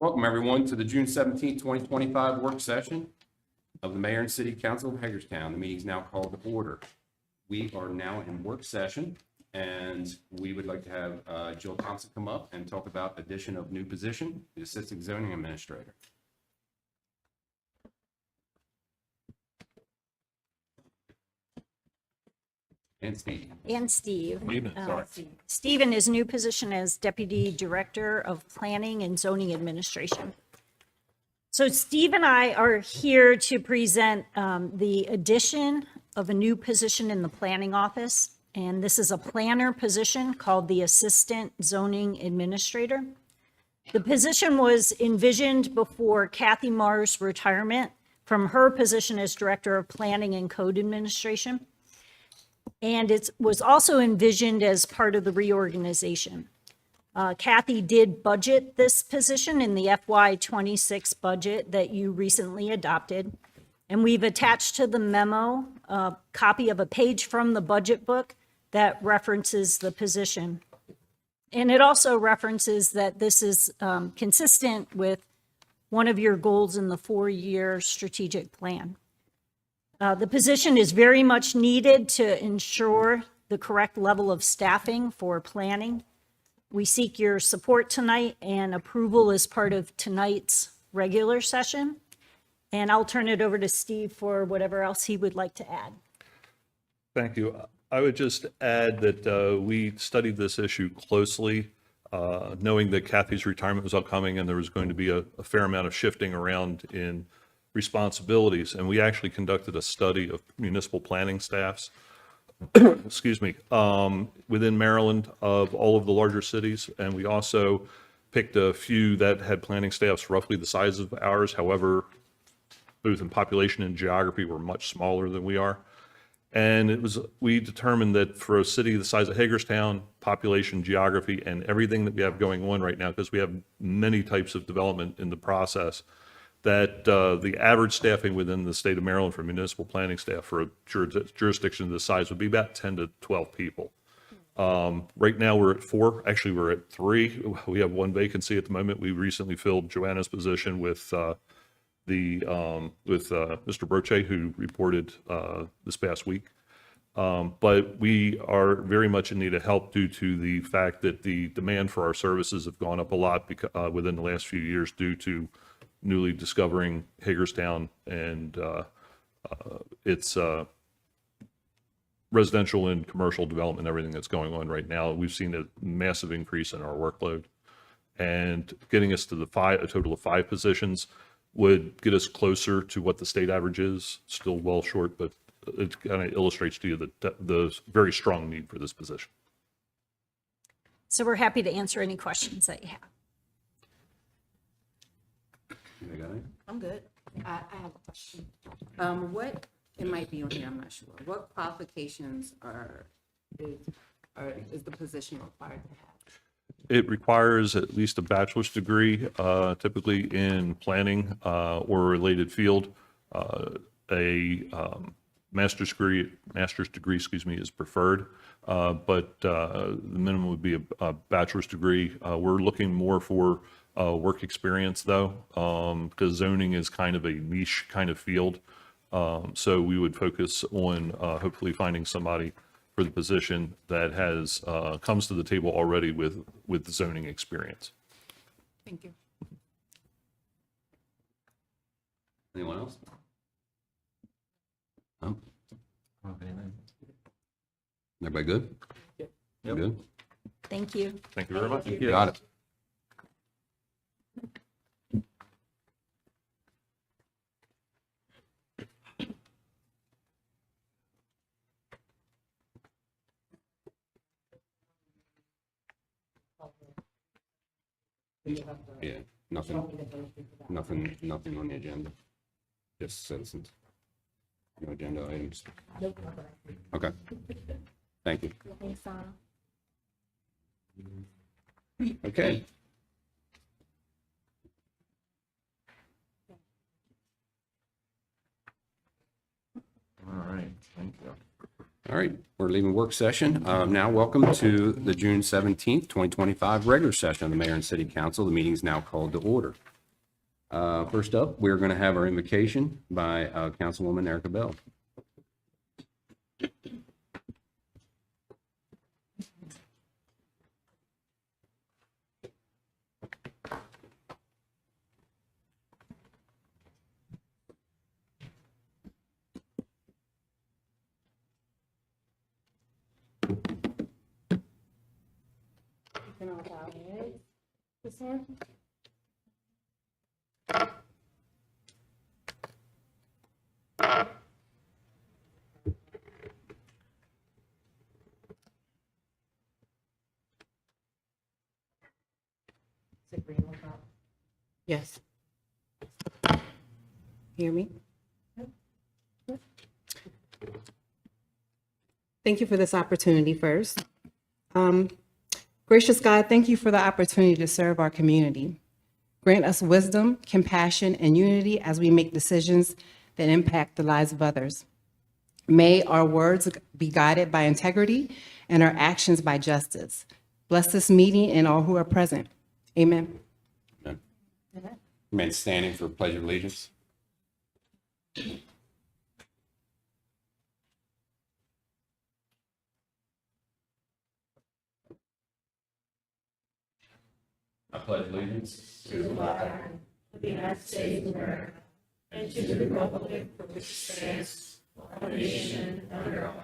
Welcome, everyone, to the June 17th, 2025 work session of the Mayor and City Council of Hagerstown. The meeting is now called to order. We are now in work session, and we would like to have Jill Thompson come up and talk about addition of new position, the Assistant Zoning Administrator. And Steve. And Steve. Evening, sorry. Steve in his new position as Deputy Director of Planning and Zoning Administration. So Steve and I are here to present the addition of a new position in the planning office. And this is a planner position called the Assistant Zoning Administrator. The position was envisioned before Kathy Marr's retirement from her position as Director of Planning and Code Administration. And it was also envisioned as part of the reorganization. Kathy did budget this position in the FY26 budget that you recently adopted. And we've attached to the memo a copy of a page from the budget book that references the position. And it also references that this is consistent with one of your goals in the 4-year strategic plan. The position is very much needed to ensure the correct level of staffing for planning. We seek your support tonight and approval as part of tonight's regular session. And I'll turn it over to Steve for whatever else he would like to add. Thank you. I would just add that we studied this issue closely, knowing that Kathy's retirement was upcoming and there was going to be a fair amount of shifting around in responsibilities. And we actually conducted a study of municipal planning staffs, excuse me, within Maryland of all of the larger cities. And we also picked a few that had planning staffs roughly the size of ours. However, both in population and geography were much smaller than we are. And we determined that for a city the size of Hagerstown, population, geography, and everything that we have going on right now, because we have many types of development in the process, that the average staffing within the state of Maryland for municipal planning staff for a jurisdiction of this size would be about 10 to 12 people. Right now we're at 4. Actually, we're at 3. We have 1 vacancy at the moment. We recently filled Joanna's position with Mr. Broche, who reported this past week. But we are very much in need of help due to the fact that the demand for our services have gone up a lot within the last few years due to newly discovering Hagerstown and its residential and commercial development, everything that's going on right now. We've seen a massive increase in our workload, and getting us to a total of 5 positions would get us closer to what the state average is. Still well short, but it kind of illustrates to you the very strong need for this position. So we're happy to answer any questions that you have. I'm good. I have a question. It might be on here, I'm not sure. What qualifications is the position required to have? It requires at least a bachelor's degree, typically in planning or a related field. A master's degree, is preferred, but the minimum would be a bachelor's degree. We're looking more for work experience, though, because zoning is kind of a niche kind of field. So we would focus on hopefully finding somebody for the position that has comes to the table already with zoning experience. Thank you. Anyone else? No? Everybody good? Yep. Good? Thank you. Thank you very much. Got it. Yeah, nothing on the agenda. Just citizens. No agenda items. Okay. Thank you. Okay. All right, thank you. All right, we're leaving work session. Now, welcome to the June 17th, 2025 regular session of the Mayor and City Council. The meeting is now called to order. First up, we're going to have our invocation by Councilwoman Erica Bell. Yes. Hear me? Thank you for this opportunity first. Gracious God, thank you for the opportunity to serve our community. Grant us wisdom, compassion, and unity as we make decisions that impact the lives of others. May our words be guided by integrity and our actions by justice. Bless this meeting and all who are present. Amen. Amen. Remain standing for pledge of allegiance. I pledge allegiance to the flag of the United States of America and to the republic for which it stands, one nation under God,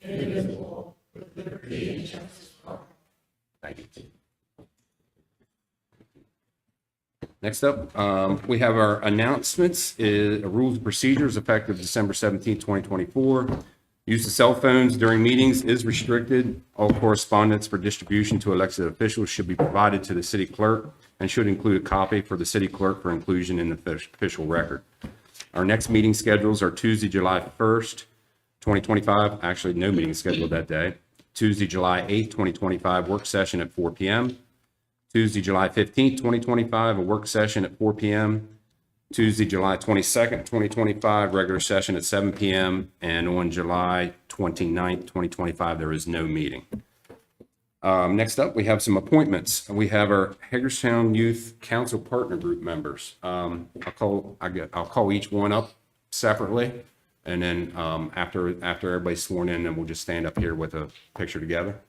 indivisible, with liberty and justice for all. Thank you. Next up, we have our announcements, rules and procedures effective December 17, 2024. Use of cell phones during meetings is restricted. All correspondence for distribution to elected officials should be provided to the city clerk and should include a copy for the city clerk for inclusion in the official record. Our next meeting schedules are Tuesday, July 1st, 2025. Actually, no meeting scheduled that day. Tuesday, July 8th, 2025, work session at 4 p.m. Tuesday, July 15th, 2025, a work session at 4 p.m. Tuesday, July 22nd, 2025, regular session at 7 p.m. And on July 29th, 2025, there is no meeting. Next up, we have some appointments. We have our Hagerstown Youth Council Partner Group members. I'll call each one up separately. And then after everybody's sworn in, then we'll just stand up here with a picture together.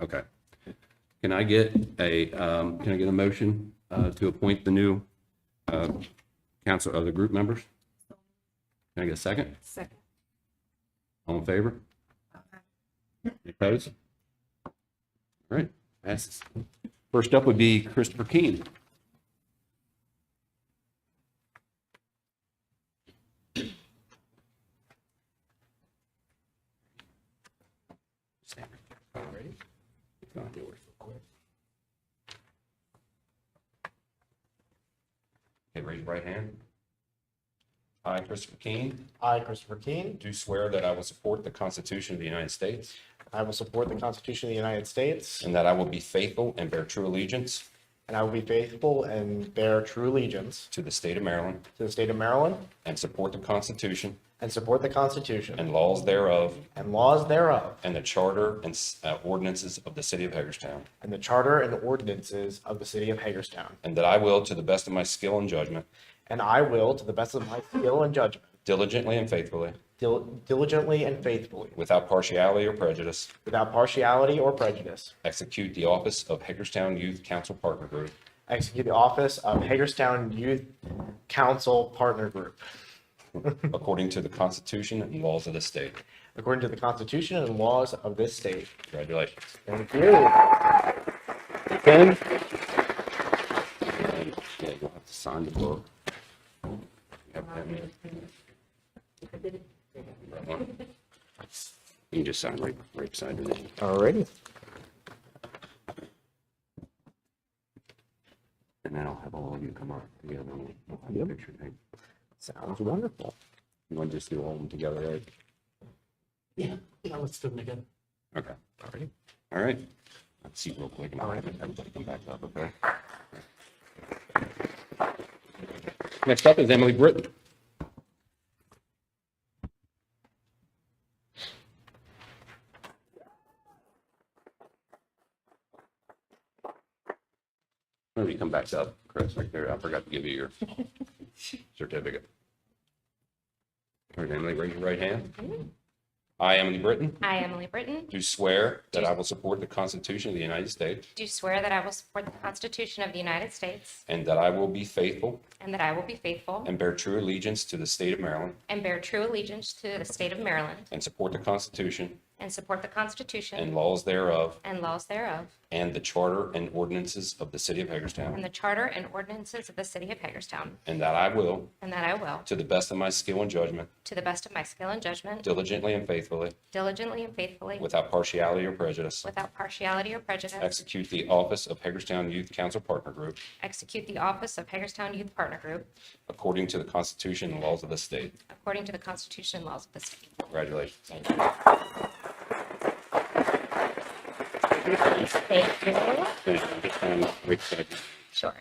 Okay. Can I get a motion to appoint the new council of the group members? Can I get a second? Second. All in favor? Any opposed? All right, passes. First up would be Christopher Keene. Stand right there. All righty. Go on, do it real quick. Okay, raise your right hand. I, Christopher Keene, I, Christopher Keene, do swear that I will support the Constitution of the United States I will support the Constitution of the United States, and that I will be faithful and bear true allegiance and I will be faithful and bear true allegiance to the state of Maryland to the state of Maryland, and support the Constitution and support the Constitution and laws thereof and laws thereof, and the charter and ordinances of the city of Hagerstown, and the charter and ordinances of the city of Hagerstown. and that I will, to the best of my skill and judgment, And I will, to the best of my skill and judgment, diligently and faithfully, diligently and faithfully, without partiality or prejudice, without partiality or prejudice, execute the office of Hagerstown Youth Council Partner Group execute the office of Hagerstown Youth Council Partner Group according to the Constitution and laws of the state. according to the Constitution and laws of this state. Congratulations. Thank you. Ken? Yeah, you'll have to sign the book. Yep, that one. That one. You can just sign right beside your name. Alrighty. And then I'll have all of you come up together and we'll have a picture thing. Sounds wonderful. You want to just do all of them together, right? Yeah, let's do them again. Okay. All right. Let's see real quick and I'll have everybody come back up, okay? Next up is Emily Britton. All Maybe come back up, Chris, right there. I forgot to give you your certificate. All right, Emily, raise your right hand. I, Emily Britton, I, Emily Britton, do swear that I will support the Constitution of the United States do swear that I will support the Constitution of the United States and that I will be faithful and that I will be faithful and bear true allegiance to the state of Maryland and bear true allegiance to the state of Maryland and support the Constitution and support the Constitution and laws thereof and laws thereof and the charter and ordinances of the city of Hagerstown, and the charter and ordinances of the city of Hagerstown, and that I will, and that I will, to the best of my skill and judgment, to the best of my skill and judgment, diligently and faithfully, diligently and faithfully, without partiality or prejudice, without partiality or prejudice, execute the office of Hagerstown Youth Council Partner Group execute the office of Hagerstown Youth Partner Group according to the Constitution and laws of the state. according to the Constitution and laws of the state. Congratulations. Thank you. Thank you. Sure.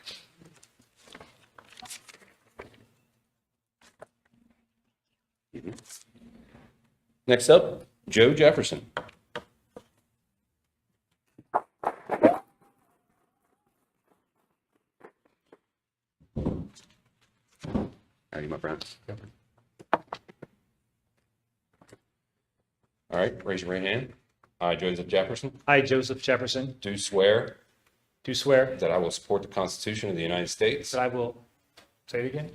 Next up, Joe Jefferson. How are you, my friend? All right, raise your right hand. I, Joseph Jefferson, I, Joseph Jefferson, do swear do swear that I will support the Constitution of the United States, that I will, say it again,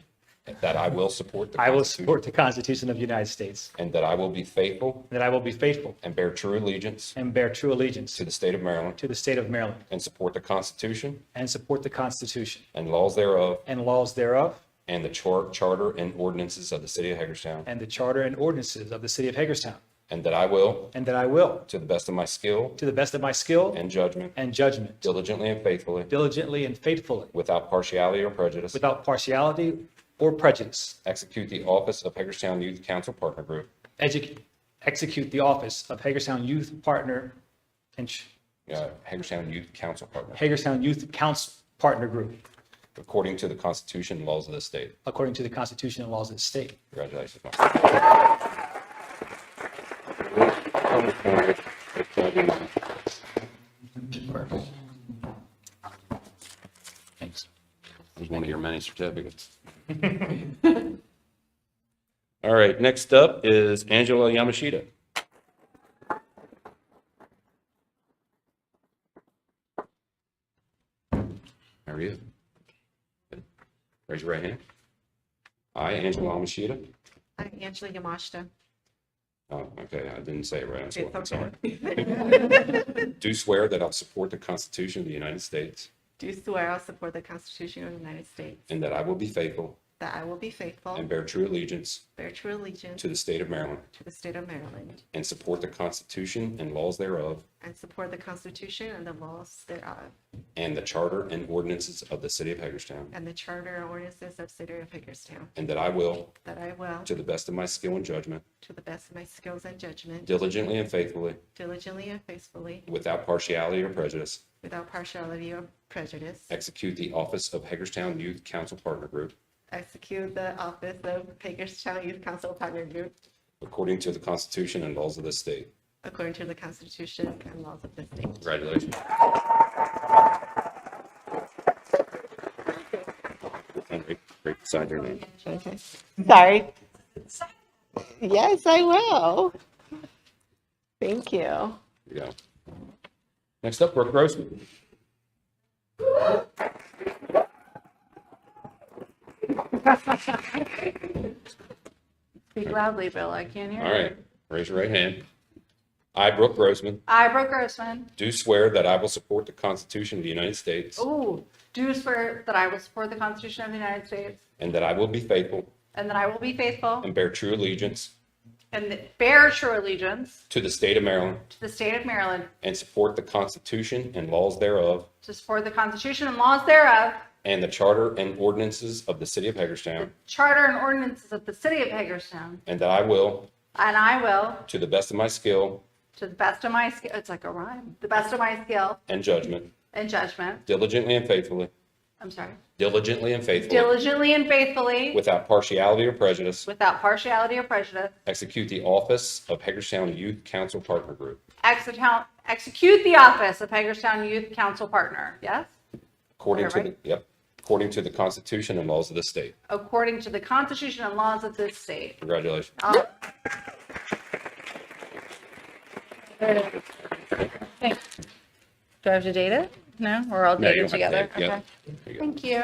that I will support the I will Constitution, support the Constitution of the United States, and that I will be faithful that I will be faithful and bear true allegiance and bear true allegiance to the state of Maryland, to the state of Maryland, and support the Constitution and support the Constitution and laws thereof, and laws thereof, and the charter and ordinances of the city of Hagerstown, and the charter and ordinances of the city of Hagerstown, and that I will, and that I will, to the best of my skill to the best of my skill and judgment, and judgment, diligently and faithfully, diligently and faithfully, without partiality or prejudice, without partiality or prejudice, execute the office of Hagerstown Youth Council Partner Group execute the office of Hagerstown Youth Partner and Hagerstown Youth Council Partner, Hagerstown Youth Council Partner Group according to the Constitution and laws of the state. according to the Constitution and laws of the state. Congratulations. my friend. Thanks. There's one of your many certificates. All right, next up is Angela Yamashita. How are you? Good. Raise your right hand. I, Angela Yamashita. I'm Angela Yamashita. Oh, okay, I didn't say it right. It's I'm sorry. okay. Do swear that I'll support the Constitution of the United States Do swear I'll support the Constitution of the United States, and that I will be faithful that I will be faithful, and bear true allegiance bear true allegiance to the state of Maryland to the state of Maryland, and support the Constitution and laws thereof and support the Constitution and the laws thereof, and the charter and ordinances of the city of Hagerstown, and the charter and ordinances of the city of Hagerstown, and that I will, that I will, to the best of my skill and judgment, to the best of my skills and judgment, diligently and faithfully, diligently and faithfully, without partiality or prejudice, without partiality or prejudice, execute the office of Hagerstown Youth Council Partner Group execute the office of Hagerstown Youth Council Partner Group according to the Constitution and laws of the state. according to the Constitution and laws of the state. Congratulations. Right beside your name. Okay. Sorry. Yes, I will. Thank you. There you go. Next up, Brooke Grossman. Speak loudly, Bill. I can't hear All you. right, raise your right hand. I, Brooke Grossman, I, Brooke Grossman, do swear that I will support the Constitution of the United States do swear that I will support the Constitution of the United States and that I will be faithful and that I will be faithful and bear true allegiance and bear true allegiance to the state of Maryland to the state of Maryland, and support the Constitution and laws thereof to support the Constitution and laws thereof, and the charter and ordinances of the city of Hagerstown, charter and ordinances of the city of Hagerstown, and that I will, and I will, to the best of my skill to the best of my skill, it's like a rhyme, the best of my skill and judgment, and judgment, diligently and faithfully, I'm sorry, diligently and faithfully, diligently and faithfully, without partiality or prejudice, without partiality or prejudice, execute the office of Hagerstown Youth Council Partner Group execute the office of Hagerstown Youth Council Partner, yes? according to, right? according to the Constitution and laws of the state. according to the Constitution and laws of this state. Congratulations. Do I have to date it? No, we're all No, you dated don't have to together? date it. Yeah. Okay. There you go. Thank you.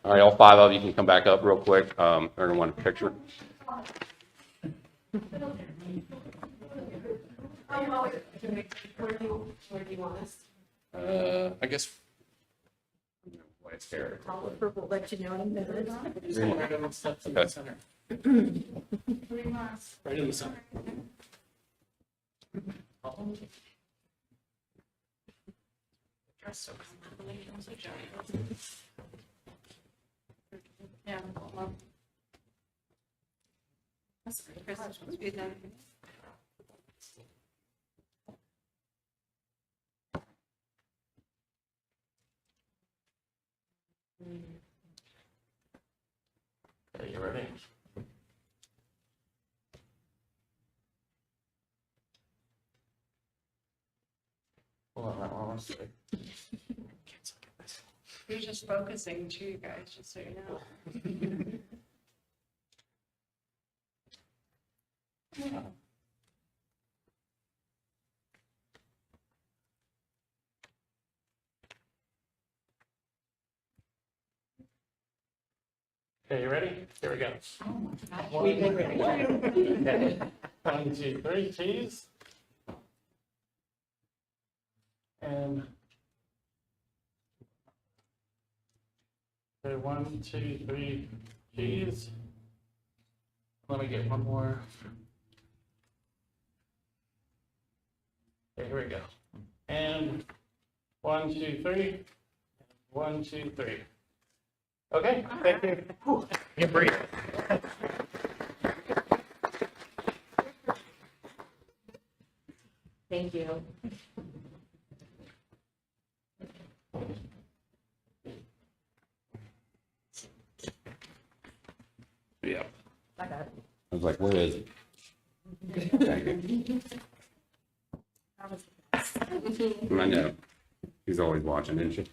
All right, all 5 of you can come back up real quick. Everyone want a picture? Where do you want us? I guess. Why it's fair. We'll let you know in a minute. Right in the steps in the Okay. center. Right in the center. Yeah. well. Chris is supposed to be there. Are you ready? Hold on, I want to see. You're just focusing too, you guys, just so you know. Okay, you ready? Here we go. 1, 2, 3, cheese. And. Okay, 1, 2, 3, cheese. Let me get one more. Okay, here we go. And 1, 2, 3. 1, 2, 3. Okay, thank you. Whew, you can breathe. Thank you. Yeah. I got it. I was like, where is it? Thank you. I know. He's always watching, isn't she?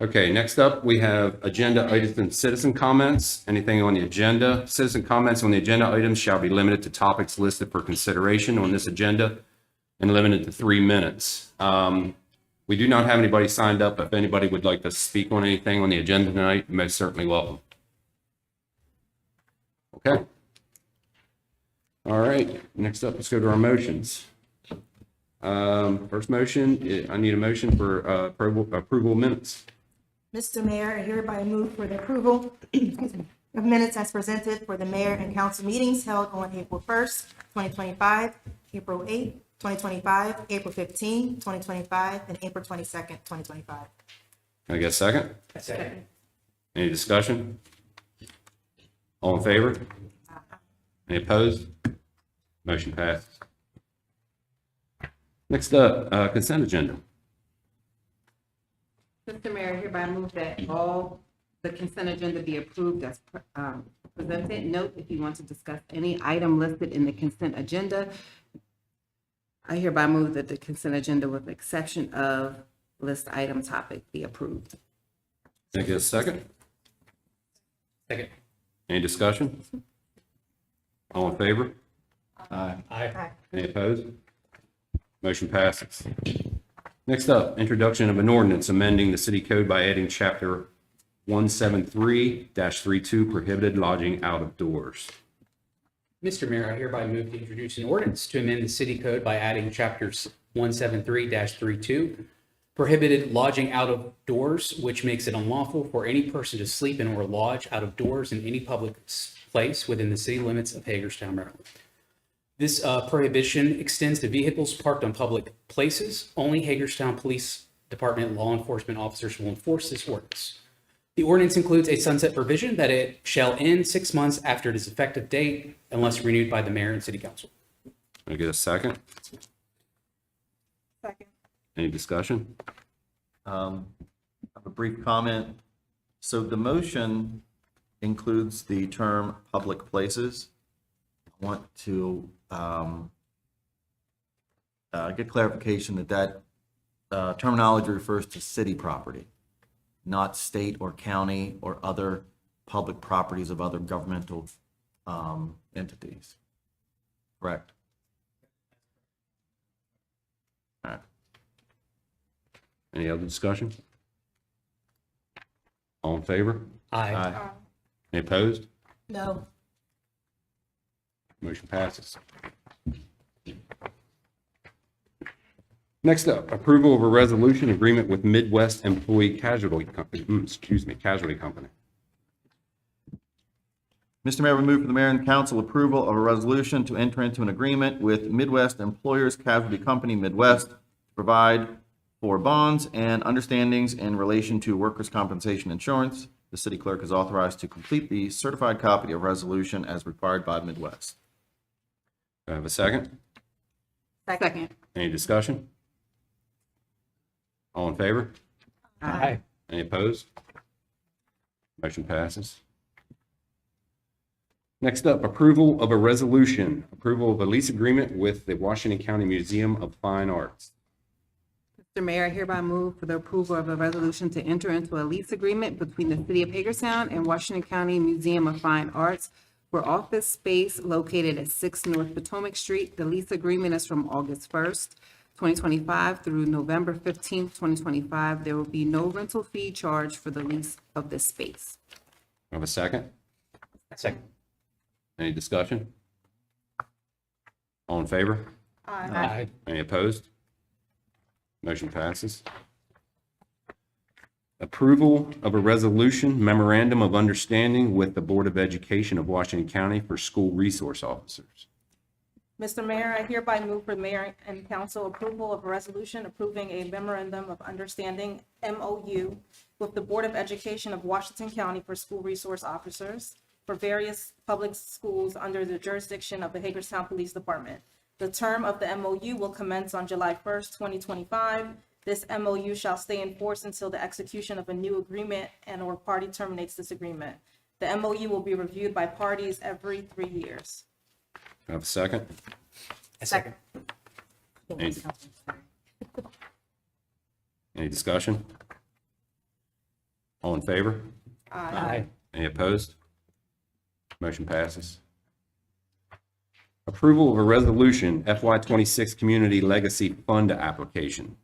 Okay, next up, we have agenda items and citizen comments. Anything on the agenda? Citizen comments on the agenda items shall be limited to topics listed for consideration on this agenda and limited to 3 minutes. We do not have anybody signed up. If anybody would like to speak on anything on the agenda tonight, you're most certainly welcome. Okay. All right, next up, let's go to our motions. First motion, I need a motion for approval of minutes. Mr. Mayor, I hereby move for the approval of minutes as presented for the mayor and council meetings held on April 1st, 2025, April 8th, 2025, April 15th, 2025, and April 22nd, 2025. Can I get a second? Second. Any discussion? All in favor? Any opposed? Motion passes. Next up, consent agenda. Mr. Mayor, I hereby move that all the consent agenda be approved as presented. Note, if you want to discuss any item listed in the consent agenda, I hereby move that the consent agenda with the exception of list item topic be approved. Can I get a second? Second. Any discussion? All in favor? Aye. Any opposed? Motion passes. Next up, introduction of an ordinance amending the city code by adding chapter 173-32 prohibited lodging out of doors. Mr. Mayor, I hereby move to introduce an ordinance to amend the city code by adding chapters 173-32, prohibited lodging out of doors, which makes it unlawful for any person to sleep in or lodge out of doors in any public place within the city limits of Hagerstown, Maryland. This prohibition extends to vehicles parked on public places. Only Hagerstown Police Department law enforcement officers will enforce this ordinance. The ordinance includes a sunset provision that it shall end 6 months after its effective date unless renewed by the mayor and city council. Can I get a second? Second. Any discussion? I have a brief comment. So the motion includes the term public places. I want to get clarification that terminology refers to city property, not state or county or other public properties of other governmental entities. Correct? All right. Any other discussion? All in favor? Aye. Any opposed? No. Motion passes. Next up, approval of a resolution agreement with Midwest Employee Casualty Company, Casualty Company. Mr. Mayor, we move for the mayor and council approval of a resolution to enter into an agreement with Midwest Employers Casualty Company Midwest to provide for bonds and understandings in relation to workers' compensation insurance. The city clerk is authorized to complete the certified copy of resolution as required by Midwest. Do I have a second? Second. Any discussion? All in favor? Aye. Any opposed? Motion passes. Next up, approval of a resolution, approval of a lease agreement with the Washington County Museum of Fine Arts. Mr. Mayor, I hereby move for the approval of a resolution to enter into a lease agreement between the City of Hagerstown and Washington County Museum of Fine Arts for office space located at 6 North Potomac Street. The lease agreement is from August 1st, 2025 through November 15th, 2025. There will be no rental fee charged for the lease of this space. Do I have a second? Second. Any discussion? All in favor? Aye. Any opposed? Motion passes. Approval of a resolution memorandum of understanding with the Board of Education of Washington County for school resource officers. Mr. Mayor, I hereby move for mayor and council approval of a resolution approving a memorandum of understanding, MOU, with the Board of Education of Washington County for school resource officers for various public schools under the jurisdiction of the Hagerstown Police Department. The term of the MOU will commence on July 1st, 2025. This MOU shall stay in force until the execution of a new agreement and/or party terminates this agreement. The MOU will be reviewed by parties every 3 years. Do I have a second? Second. Any discussion? All in favor? Aye. Any opposed? Motion passes. Approval of a resolution, FY26 Community Legacy Fund application.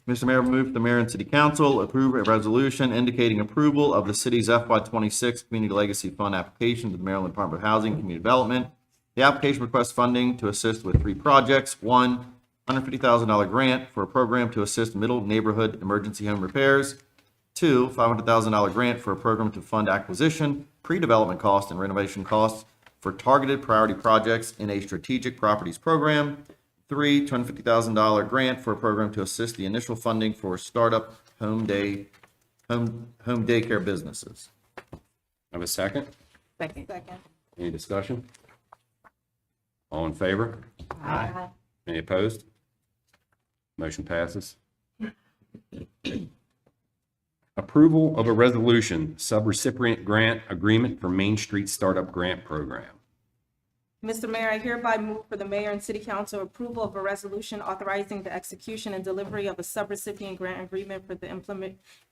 Mr. Mayor, we move for the mayor and city council approve a resolution indicating approval of the city's FY26 Community Legacy Fund application to the Maryland Department of Housing and Community Development. The application requests funding to assist with 3 projects. One, $150,000 grant for a program to assist middle neighborhood emergency home repairs. 2, $500,000 grant for a program to fund acquisition, pre-development costs, and renovation costs for targeted priority projects in a strategic properties program. 3, $250,000 grant for a program to assist the initial funding for startup home daycare businesses. Have a second? Second. Any discussion? All in favor? Aye. Any opposed? Motion passes. Approval of a resolution, subrecipient grant agreement for Main Street Startup Grant Program. Mr. Mayor, I hereby move for the mayor and city council approval of a resolution authorizing the execution and delivery of a subrecipient grant agreement for the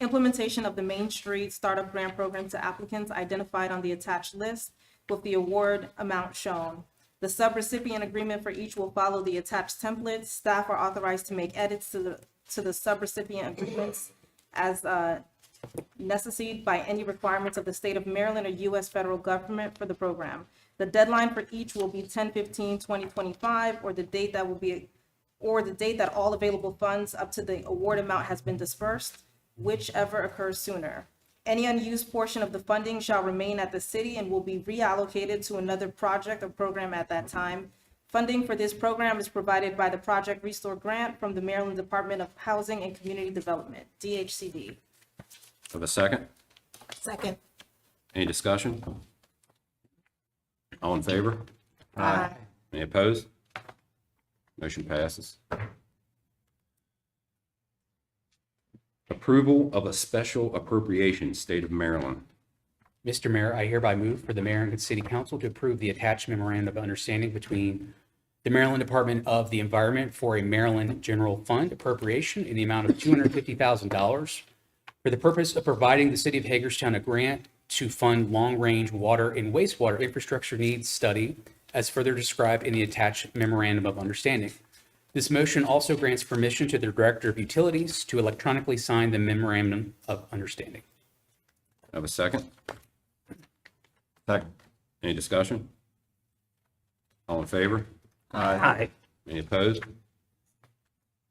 implementation of the Main Street Startup Grant Program to applicants identified on the attached list with the award amount shown. The subrecipient agreement for each will follow the attached templates. Staff are authorized to make edits to the subrecipient agreements as necessitated by any requirements of the state of Maryland or U.S. federal government for the program. The deadline for each will be 10/15/2025, or the date that all available funds up to the award amount has been dispersed, whichever occurs sooner. Any unused portion of the funding shall remain at the city and will be reallocated to another project or program at that time. Funding for this program is provided by the Project Restore Grant from the Maryland Department of Housing and Community Development, DHCD. Have a second? Second. Any discussion? All in favor? Aye. Any opposed? Motion passes. approval of a special appropriation, State of Maryland. Mr. Mayor, I hereby move for the mayor and city council to approve the attached memorandum of understanding between the Maryland Department of the Environment for a Maryland General Fund appropriation in the amount of $250,000 for the purpose of providing the city of Hagerstown a grant to fund long-range water and wastewater infrastructure needs study as further described in the attached memorandum of understanding. This motion also grants permission to the Director of Utilities to electronically sign the memorandum of understanding. Have a second? Second. Any discussion? All in favor? Aye. Any opposed?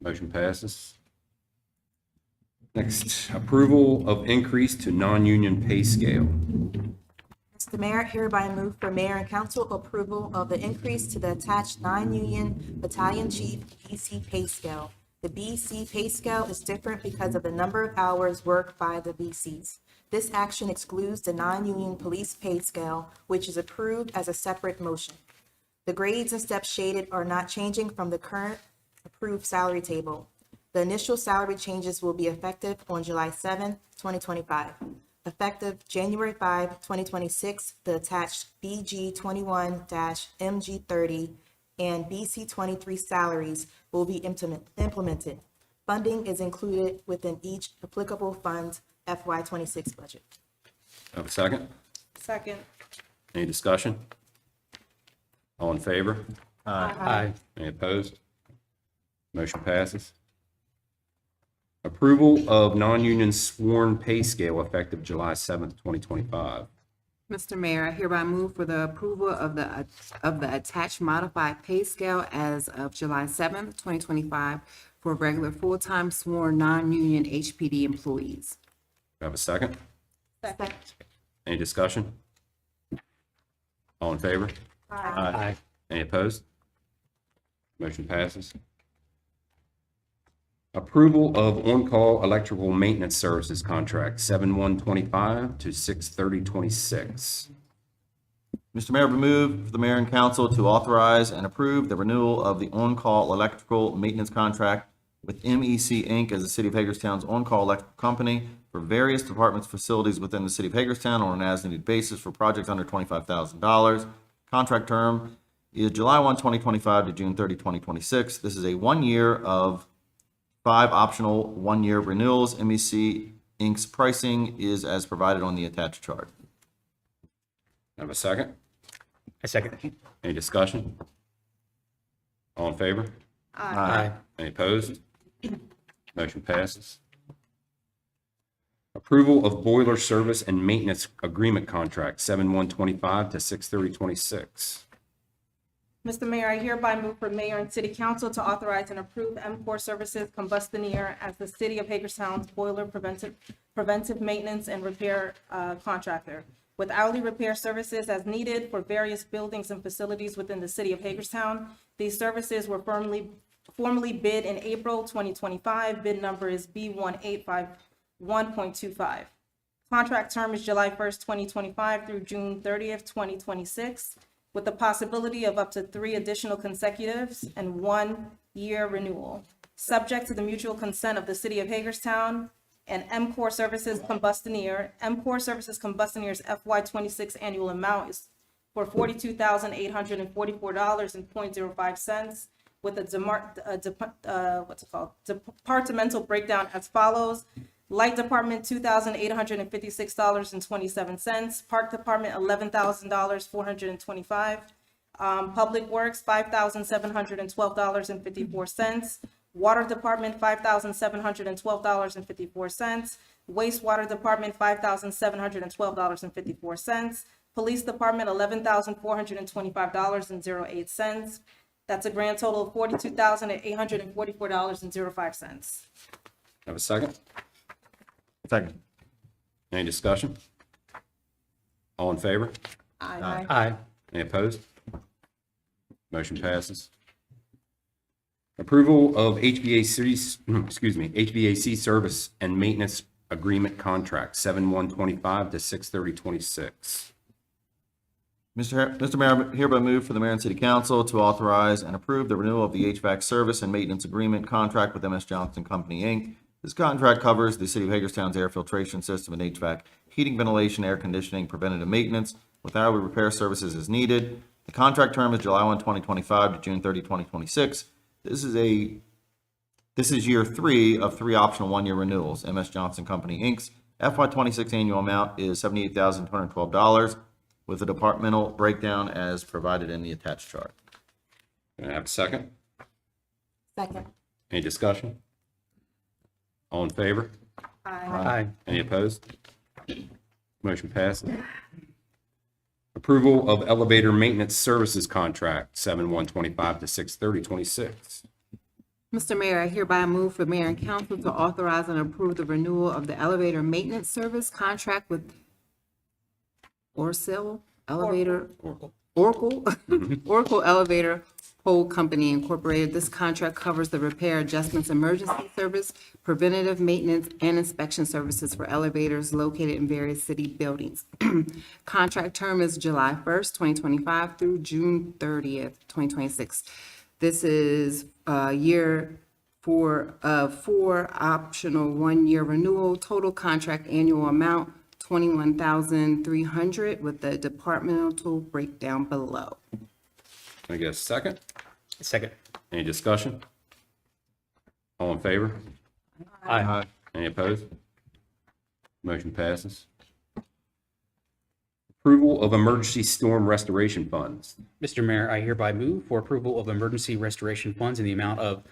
Motion passes. Next, approval of increase to non-union pay scale. Mr. Mayor, hereby move for mayor and council approval of the increase to the attached non-union battalion chief BC pay scale. The BC pay scale is different because of the number of hours worked by the BCs. This action excludes the non-union police pay scale, which is approved as a separate motion. The grades and steps shaded are not changing from the current approved salary table. The initial salary changes will be effective on July 7, 2025. Effective January 5, 2026, the attached BG 21-MG 30 and BC 23 salaries will be implemented. Funding is included within each applicable fund FY 26 budget. Have a second? Second. Any discussion? All in favor? Aye. Any opposed? Motion passes. Approval of non-union sworn pay scale effective July 7th, 2025. Mr. Mayor, I hereby move for the approval of the attached modified pay scale as of July 7th, 2025 for regular full-time sworn non-union HPD employees. Do I have a second? Second. Any discussion? All in favor? Aye. Any opposed? Motion passes. Approval of on-call electrical maintenance services contract 7/1/25 to 6/30/26. Mr. Mayor, we move for the mayor and council to authorize and approve the renewal of the on-call electrical maintenance contract with MEC Inc. as the City of Hagerstown's on-call electrical company for various departments, facilities within the City of Hagerstown on an as-needed basis for projects under $25,000. Contract term is July 1, 2025 to June 30, 2026. This is a 1 year of 5 optional 1-year renewals. MEC Inc.'s pricing is as provided on the attached chart. Have a second? I second. Any discussion? All in favor? Aye. Any opposed? Motion passes. Approval of boiler service and maintenance agreement contract 7/1/25 to 6/30/26. Mr. Mayor, I hereby move for mayor and city council to authorize and approve MCOR Services Combustioneer as the city of Hagerstown's boiler preventive maintenance and repair contractor, with hourly repair services as needed for various buildings and facilities within the city of Hagerstown. These services were formally bid in April 2025. Bid number is B1851.25. Contract term is July 1st, 2025 through June 30th, 2026. With the possibility of up to 3 additional consecutives and 1-year renewal, subject to the mutual consent of the city of Hagerstown and MCOR Services Combustioneer. MCOR Services Combustioneer's FY 26 annual amount is for $42,844.05 with a departmental breakdown as follows. Light Department, $2,856.27. Park Department, $11,425. Public Works, $5,712.54. Water Department, $5,712.54. Wastewater Department, $5,712.54. Police Department, $11,425.08. That's a grand total of $42,844.05. Have a second? Second. Any discussion? All in favor? Aye. Aye. Any opposed? Motion passes. Approval of HVAC service and maintenance agreement contract 7/1/25 to 6/30/26. Mr. Mayor, I hereby move for the mayor and city council to authorize and approve the renewal of the HVAC service and maintenance agreement contract with MS Johnson Company, Inc. This contract covers the City of Hagerstown's air filtration system and HVAC, heating, ventilation, air conditioning, preventative maintenance, with hourly repair services as needed. The contract term is July 1, 2025 to June 30, 2026. This is year 3 of 3 optional 1-year renewals. MS Johnson Company, Inc.'s FY26 annual amount is $78,212, with a departmental breakdown as provided in the attached chart. Can I have a second? Second. Any discussion? All in favor? Aye. Any opposed? Motion passes. Approval of elevator maintenance services contract, 7/125 to 6/30/26. Mr. Mayor, I hereby move for mayor and council to authorize and approve the renewal of the elevator maintenance service contract with Orsil Elevator, Oracle Elevator Hold Company Incorporated. This contract covers the repair, adjustments, emergency service, preventative maintenance, and inspection services for elevators located in various city buildings. Contract term is July 1st, 2025 through June 30th, 2026. This is year 4 of 4 optional 1-year renewal. Total contract annual amount, $21,300, with the departmental breakdown below. Can I get a second? Second. Any discussion? All in favor? Aye. Any opposed? Motion passes. Approval of emergency storm restoration funds. Mr. Mayor, I hereby move for approval of emergency restoration funds in the amount of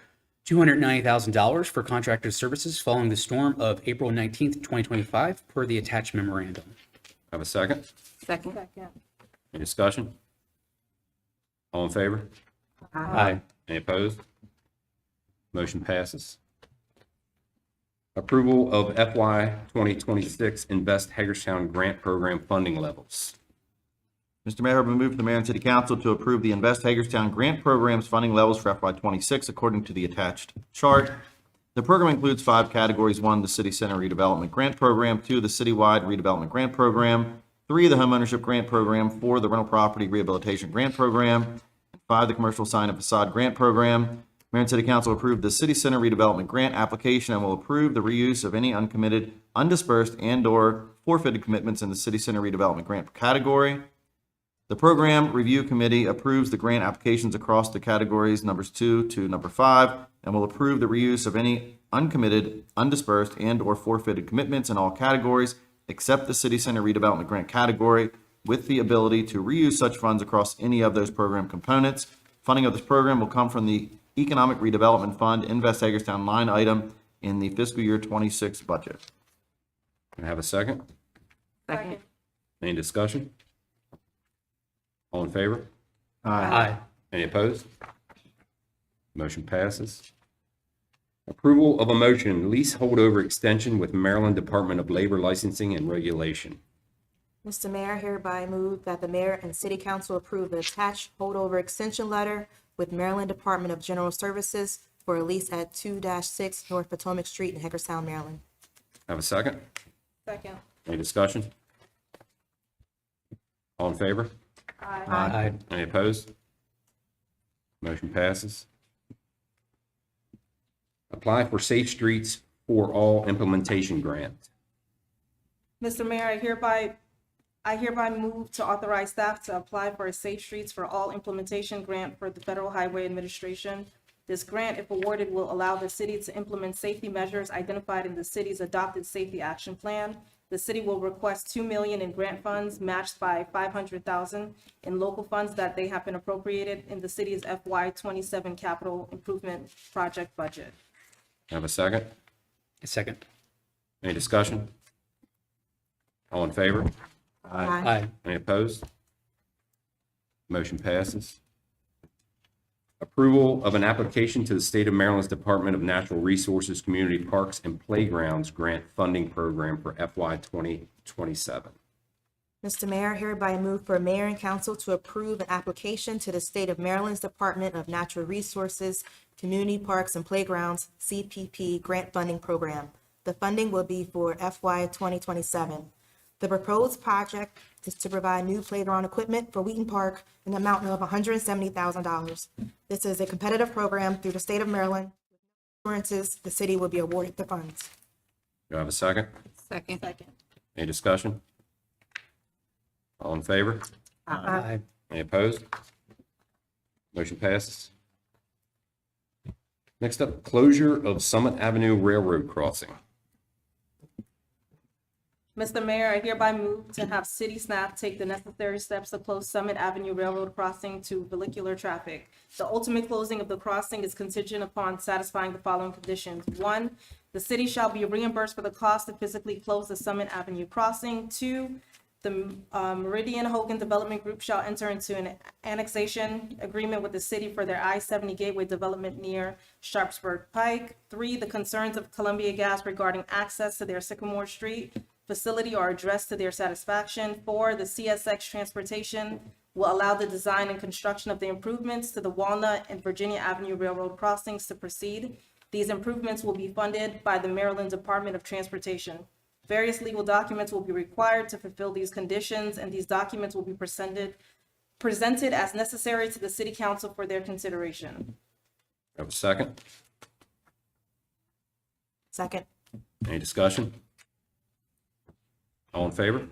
$290,000 for contractor services following the storm of April 19th, 2025, per the attached memorandum. Have a second? Second. Any discussion? All in favor? Aye. Any opposed? Motion passes. Approval of FY 2026 Invest Hagerstown Grant Program funding levels. Mr. Mayor, I move the mayor and city council to approve the Invest Hagerstown Grant Program's funding levels for FY26 according to the attached chart. The program includes 5 categories. 1, the City Center Redevelopment Grant Program. 2, the Citywide Redevelopment Grant Program. 3, the Homeownership Grant Program. 4, the Rental Property Rehabilitation Grant Program. And 5, the Commercial Sign and Facade Grant Program. Mayor and City Council approved the City Center Redevelopment Grant application and will approve the reuse of any uncommitted, undispersed, and/or forfeited commitments in the City Center Redevelopment Grant category. The Program Review Committee approves the grant applications across the categories numbers 2 to number 5 and will approve the reuse of any uncommitted, undispersed, and/or forfeited commitments in all categories except the City Center Redevelopment Grant category, with the ability to reuse such funds across any of those program components. Funding of this program will come from the Economic Redevelopment Fund Invest Hagerstown line item in the fiscal year 26 budget. Can I have a second? Second. Any discussion? All in favor? Aye. Any opposed? Motion passes. Approval of a motion, lease holdover extension with Maryland Department of Labor Licensing and Regulation. Mr. Mayor, hereby move that the mayor and city council approve the attached holdover extension letter with Maryland Department of General Services for a lease at 2-6 North Potomac Street in Hagerstown, Maryland. Have a second? Second. Any discussion? All in favor? Aye. Any opposed? Motion passes. Apply for Safe Streets for All implementation grant. Mr. Mayor, I hereby move to authorize staff to apply for a Safe Streets for All implementation grant for the Federal Highway Administration. This grant, if awarded, will allow the city to implement safety measures identified in the city's adopted safety action plan. The city will request $2 million in grant funds matched by $500,000 in local funds that they have been appropriated in the city's FY27 capital improvement project budget. Have a second? Second. Any discussion? All in favor? Aye. Any opposed? Motion passes. Approval of an application to the State of Maryland's Department of Natural Resources, Community Parks, and Playgrounds Grant Funding Program for FY 2027. Mr. Mayor, hereby move for mayor and council to approve an application to the State of Maryland's Department of Natural Resources, Community Parks and Playgrounds, CPP Grant Funding Program. The funding will be for FY 2027. The proposed project is to provide new playground equipment for Wheaton Park in the amount of $170,000. This is a competitive program through the State of Maryland assurances the city will be awarded the funds. Do I have a second? Second. Any discussion? All in favor? Any opposed? Motion passes. Next up, closure of Summit Avenue Railroad Crossing. Mr. Mayor, I hereby move to have city staff take the necessary steps to close Summit Avenue Railroad crossing to vehicular traffic. The ultimate closing of the crossing is contingent upon satisfying the following conditions. 1, the city shall be reimbursed for the cost to physically close the Summit Avenue crossing. 2, the Meridian Hogan Development Group shall enter into an annexation agreement with the city for their I-70 gateway development near Sharpsburg Pike. 3, the concerns of Columbia Gas regarding access to their Sycamore Street facility are addressed to their satisfaction. 4, the CSX Transportation will allow the design and construction of the improvements to the Walnut and Virginia Avenue Railroad crossings to proceed. These improvements will be funded by the Maryland Department of Transportation. Various legal documents will be required to fulfill these conditions, and these documents will be presented as necessary to the city council for their consideration. Have a second? Second. Any discussion? All in favor?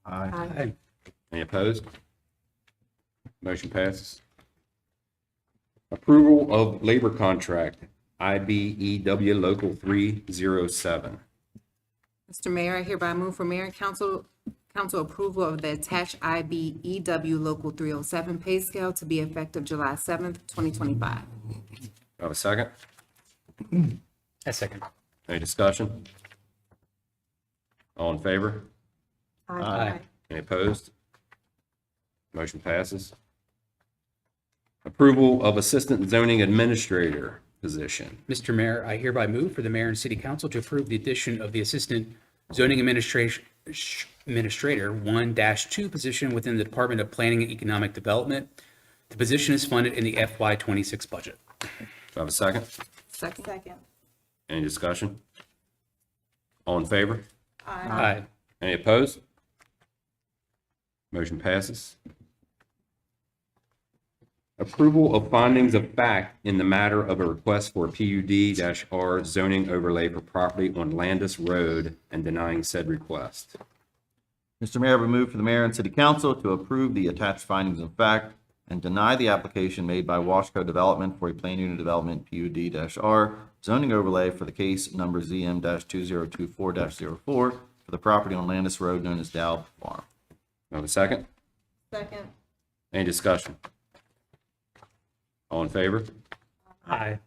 Aye. Any opposed? Motion passes. Approval of labor contract, IBEW Local 307. Mr. Mayor, I hereby move for mayor and council approval of the attached IBEW Local 307 pay scale to be effective July 7th, 2025. Have a second? A second. Any discussion? All in favor? Aye. Any opposed? Motion passes. Approval of Assistant Zoning Administrator position. Mr. Mayor, I hereby move for the mayor and city council to approve the addition of the Assistant Zoning Administrator 1-2 position within the Department of Planning and Economic Development. The position is funded in the FY26 budget. Do I have a second? Second. Any discussion? All in favor? Aye. Any opposed? Motion passes. Approval of findings of fact in the matter of a request for PUD-R zoning overlay for property on Landis Road and denying said request. Mr. Mayor, I move for the mayor and city council to approve the attached findings of fact and deny the application made by Washco Development for a plan unit development PUD-R zoning overlay for the case number ZM-2024-04 for the property on Landis Road known as Dow Farm. Have a second? Second. Any discussion? All in favor? Aye.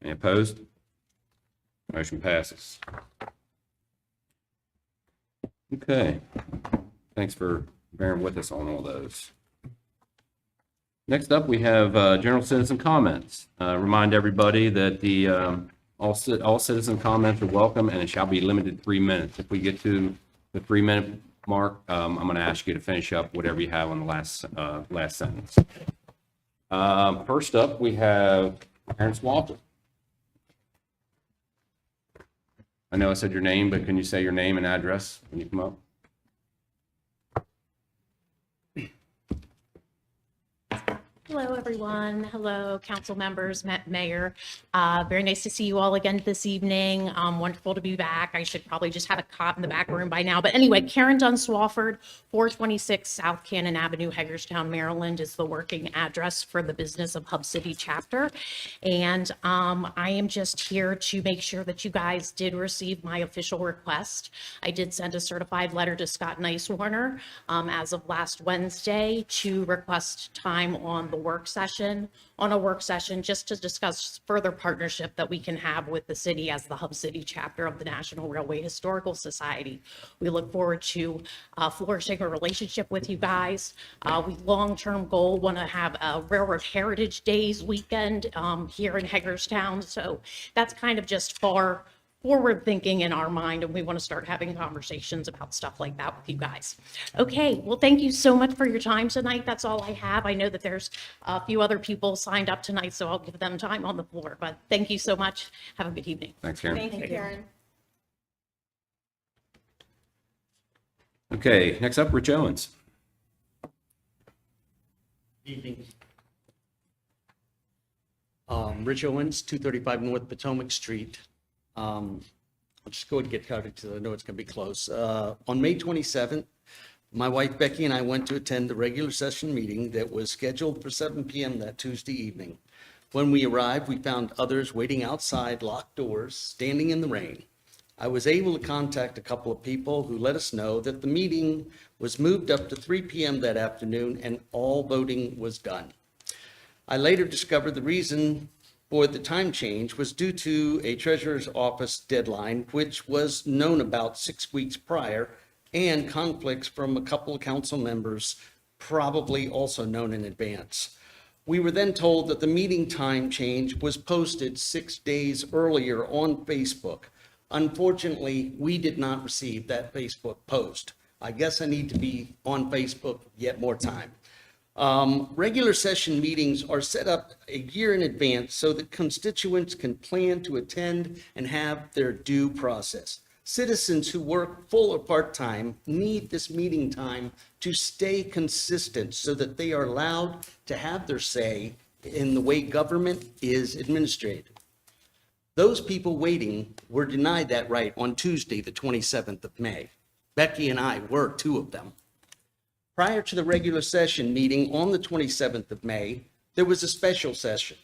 Any opposed? Motion passes. Okay. Thanks for bearing with us on all those. Next up, we have general citizen comments. Remind everybody that the all citizen comments are welcome, and it shall be limited to 3 minutes. If we get to the 3-minute mark, I'm going to ask you to finish up whatever you have on the last sentence. First up, we have Aaron Swafford. I know I said your name, but can you say your name and address when you come up? Hello, everyone. Hello, council members, Mayor. Very nice to see you all again this evening. Wonderful to be back. I should probably just have a cop in the back room by now. But anyway, Karen Dunn Swafford, 426 South Cannon Avenue, Hagerstown, Maryland is the working address for the Business of Hub City chapter. And I am just here to make sure that you guys did receive my official request. I did send a certified letter to Scott Nicewarner as of last Wednesday to request time on a work session just to discuss further partnership that we can have with the city as the Hub City chapter of the National Railway Historical Society. We look forward to flourishing a relationship with you guys. We long-term goal want to have a Railroad Heritage Days weekend here in Hagerstown. So that's kind of just forward thinking in our mind, and we want to start having conversations about stuff like that with you guys. Okay, well, thank you so much for your time tonight. That's all I have. I know that there's a few other people signed up tonight, so I'll give them time on the floor, but thank you so much. Have a good evening. Thanks, Karen. Thank you, Karen. Okay, next up, Rich Owens. Evening. Rich Owens, 235 North Potomac Street. I'll just go ahead and get started because I know it's going to be close. On May 27th, my wife Becky and I went to attend the regular session meeting that was scheduled for 7 p.m. that Tuesday evening. When we arrived, we found others waiting outside locked doors, standing in the rain. I was able to contact a couple of people who let us know that the meeting was moved up to 3 p.m. that afternoon and all voting was done. I later discovered the reason for the time change was due to a treasurer's office deadline, which was known about 6 weeks prior, and conflicts from a couple of council members, probably also known in advance. We were then told that the meeting time change was posted 6 days earlier on Facebook. Unfortunately, we did not receive that Facebook post. I guess I need to be on Facebook yet more time. Regular session meetings are set up a year in advance so that constituents can plan to attend and have their due process. Citizens who work full or part-time need this meeting time to stay consistent so that they are allowed to have their say in the way government is administered. Those people waiting were denied that right on Tuesday, the 27th of May. Becky and I were two of them. Prior to the regular session meeting on the 27th of May, there was a special session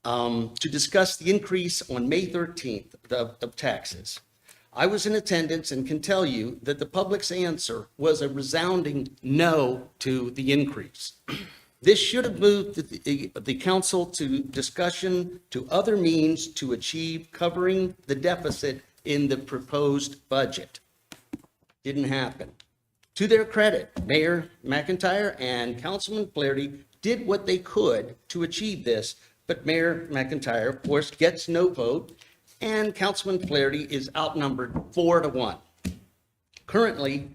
to discuss the increase on May 13th of taxes. I was in attendance and can tell you that the public's answer was a resounding no to the increase. This should have moved the council to discussion to other means to achieve covering the deficit in the proposed budget. Didn't happen. To their credit, Mayor McIntyre and Councilman Flaherty did what they could to achieve this, but Mayor McIntyre, of course, gets no vote, and Councilman Flaherty is outnumbered 4-1. Currently,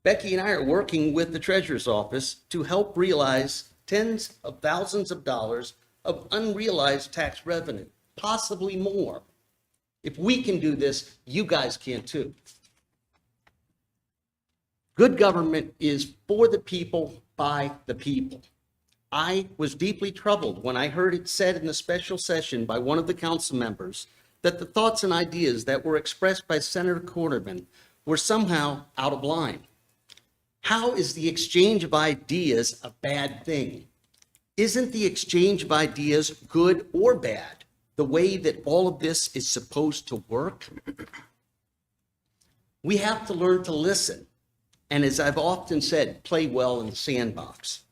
Becky and I are working with the Treasurer's Office to help realize tens of thousands of dollars of unrealized tax revenue, possibly more. If we can do this, you guys can too. Good government is for the people, by the people. I was deeply troubled when I heard it said in the special session by one of the council members that the thoughts and ideas that were expressed by Senator Corderman were somehow out of line. How is the exchange of ideas a bad thing? Isn't the exchange of ideas good or bad, the way that all of this is supposed to work? We have to learn to listen, and as I've often said, play well in the sandbox.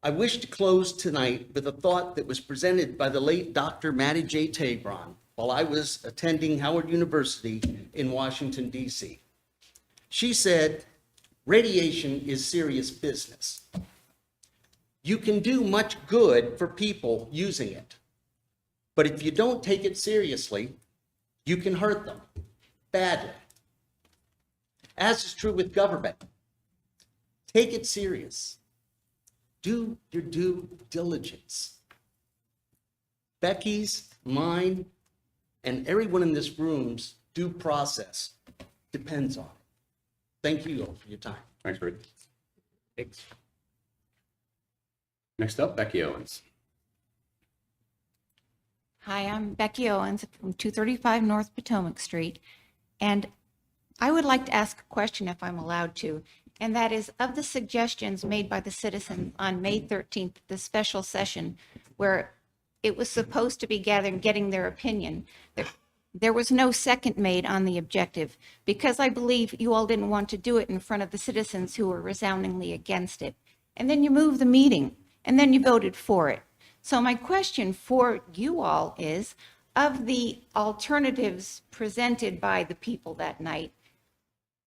I wish to close tonight with a thought that was presented by the late Dr. Mattie J. Tabron while I was attending Howard University in Washington, D.C. She said, "Radiation is serious business. You can do much good for people using it, but if you don't take it seriously, you can hurt them badly. As is true with government. Take it serious. Do your due diligence." Becky's, mine, and everyone in this room's due process depends on it. Thank you all for your time. Thanks, Rick. Next up, Becky Owens. Hi, I'm Becky Owens from 235 North Potomac Street, and I would like to ask a question if I'm allowed to, and that is, of the suggestions made by the citizens on May 13th, the special session, where it was supposed to be getting their opinion, there was no second made on the objective, because I believe you all didn't want to do it in front of the citizens who were resoundingly against it. And then you moved the meeting, and then you voted for it. So my question for you all is, of the alternatives presented by the people that night,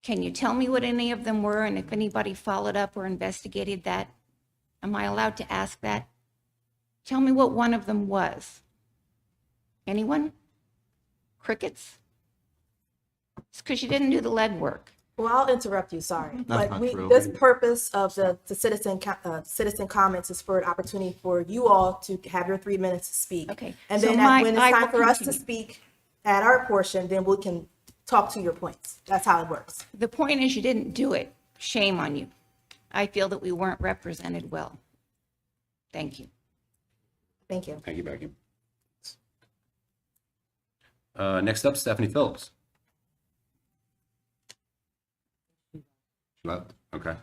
can you tell me what any of them were, and if anybody followed up or investigated that? Am I allowed to ask that? Tell me what one of them was. Anyone? Crickets? It's because you didn't do the lead work. Well, I'll interrupt you, sorry. That's But not we, true. this purpose of the citizen comments is for an opportunity for you all to have your 3 minutes to speak. Okay, And so then when it's I time will for us to continue. speak at our portion, then we can talk to your points. That's how it works. The point is you didn't do it. Shame on you. I feel that we weren't represented well. Thank you. Thank you. Thank you, Becky. Next up, Stephanie Phillips. Left, okay.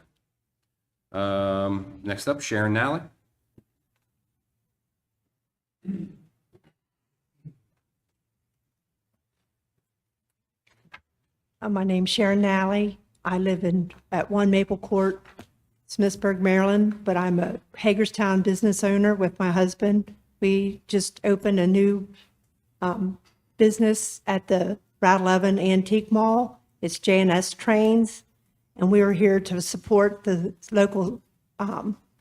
Next up, Sharon Nally. My name's Sharon Nally. I live at 1 Maple Court, Smithsburg, Maryland, but I'm a Hagerstown business owner with my husband. We just opened a new business at the Route 11 Antique Mall. It's J&S Trains, and we are here to support the local,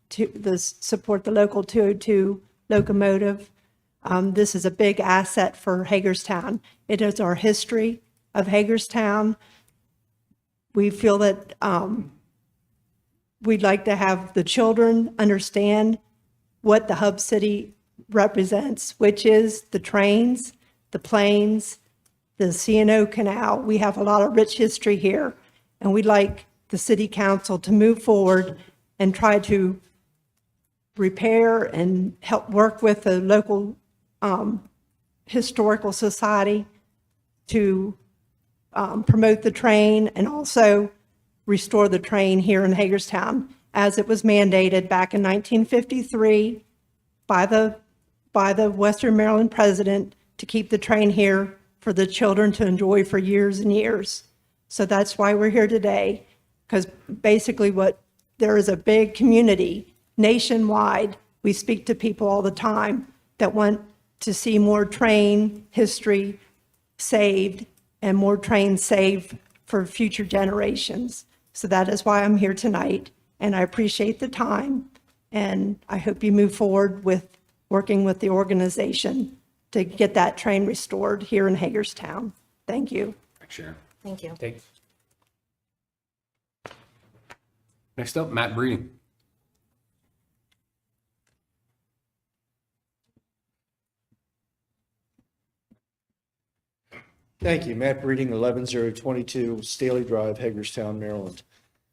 support the local 202 locomotive. This is a big asset for Hagerstown. It is our history of Hagerstown. We feel that we'd like to have the children understand what the hub city represents, which is the trains, the planes, the C&O Canal. We have a lot of rich history here, and we'd like the city council to move forward and try to repair and help work with the local historical society to promote the train and also restore the train here in Hagerstown, as it was mandated back in 1953 by the Western Maryland president to keep the train here for the children to enjoy for years and years. So that's why we're here today, because basically there is a big community nationwide. We speak to people all the time that want to see more train history saved and more trains saved for future generations. So that is why I'm here tonight, and I appreciate the time, and I hope you move forward with working with the organization to get that train restored here in Hagerstown. Thank you. Thanks, Sharon. Thank you. Next up, Matt Breeding. Thank you. Matt Breeding, 11022 Staley Drive, Hagerstown, Maryland.